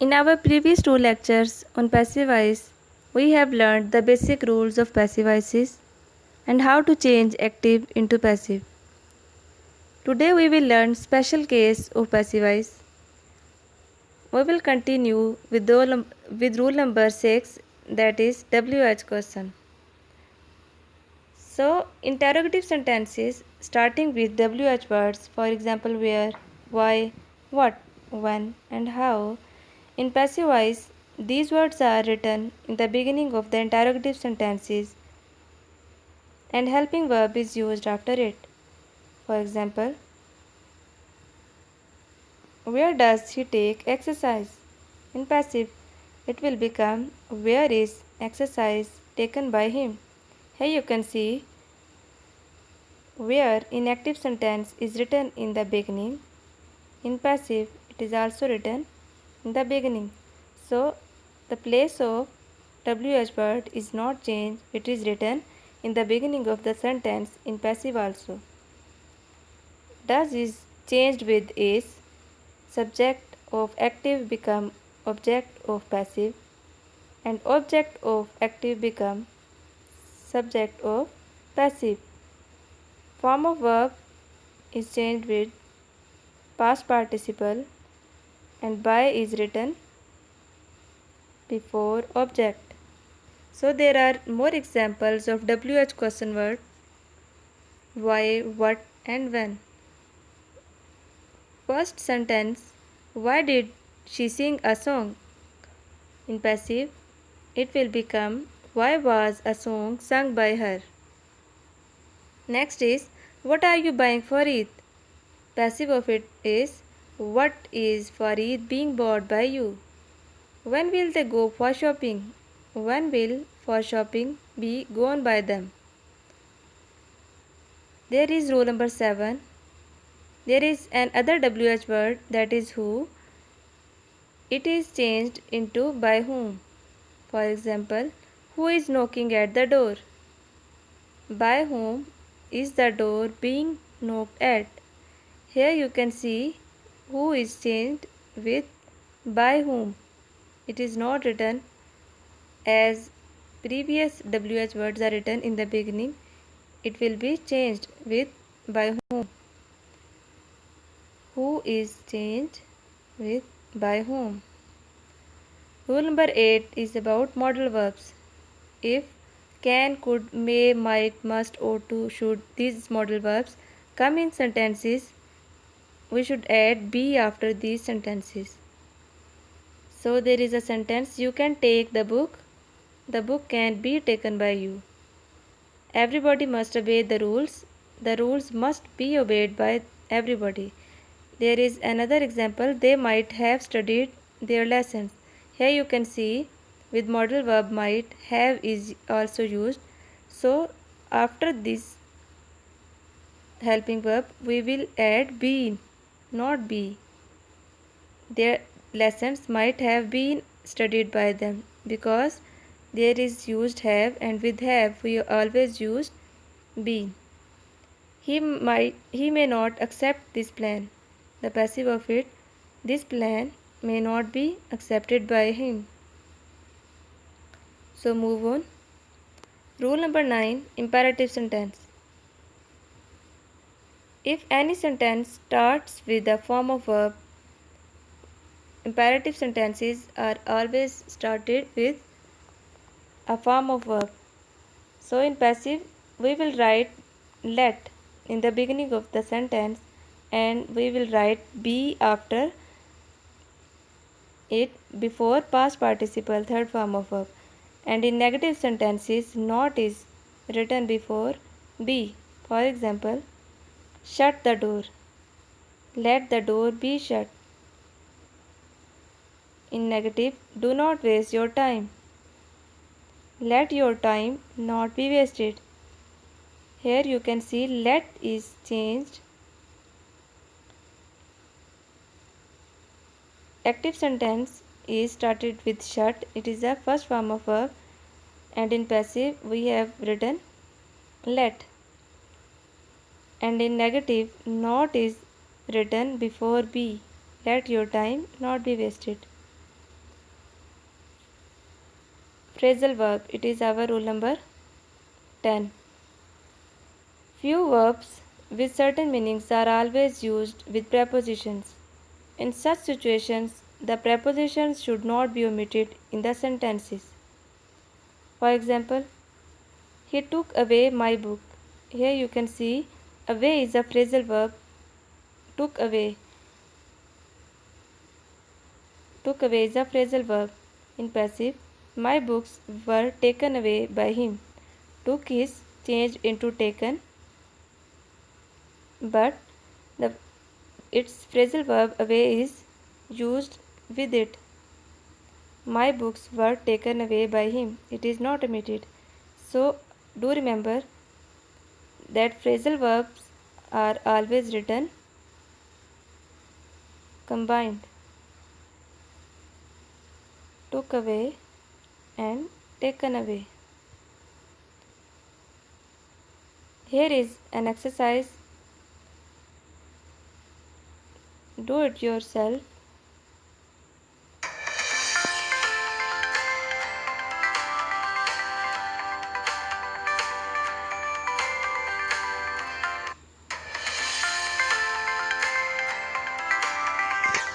In our previous two lectures on passive voice, we have learned the basic rules of passive voices and how to change active into passive. Today we will learn special case of passive voice. We will continue with rule number 6, that is WH question. So interrogative sentences starting with WH words, for example where, why, what, when and how. In passive voice, these words are written in the beginning of the interrogative sentences and helping verb is used after it. For example, where does he take exercise? In passive, it will become where is exercise taken by him. Here you can see where in active sentence is written in the beginning. In passive, it is also written in the beginning. So, the place of WH word is not changed, it is written in the beginning of the sentence in passive also. Does is changed with is, subject of active become object of passive, and object of active become subject of passive. Form of verb is changed with past participle and by is written before object. So there are more examples of WH question word: why, what and when. First sentence, why did she sing a song? In passive, it will become why was a song sung by her. Next is, what are you buying for Eid? Passive of it is, what is for Eid being bought by you? When will they go for shopping? When will for shopping be gone by them? There is rule number 7. There is another WH word, that is who. It is changed into by whom. For example, who is knocking at the door? By whom is the door being knocked at? Here you can see who is changed with by whom. It is not written as previous WH words are written in the beginning. It will be changed with by whom. Who is changed with by whom. Rule number 8 is about modal verbs. If, can, could, may, might, must, ought to, should, these modal verbs come in sentences, we should add be after these sentences. So there is a sentence, you can take the book can be taken by you. Everybody must obey the rules must be obeyed by everybody. There is another example, they might have studied their lessons. Here you can see with modal verb might, have is also used. So after this helping verb we will add be, not be. Their lessons might have been studied by them, because there is used have and with have we always use be. He may not accept this plan. The passive of it, this plan may not be accepted by him. So move on. Rule number 9, imperative sentence. If any sentence starts with the form of verb, imperative sentences are always started with a form of verb. So in passive, we will write let in the beginning of the sentence and we will write be after it before past participle, third form of verb. And in negative sentences, not is written before be. For example, shut the door. Let the door be shut. In negative, do not waste your time. Let your time not be wasted. Here you can see let is changed. Active sentence is started with shut. It is the first form of verb. And in passive, we have written let. And in negative, not is written before be. Let your time not be wasted. Phrasal verb. It is our rule number 10. Few verbs with certain meanings are always used with prepositions. In such situations, the prepositions should not be omitted in the sentences. For example, he took away my book. Here you can see away is a phrasal verb. Took away. Took away is a phrasal verb. In passive, my books were taken away by him. Took is changed into taken, but the its phrasal verb away is used with it. My books were taken away by him. It is not omitted. So do remember that phrasal verbs are always written combined. Took away and taken away. Here is an exercise. Do it yourself.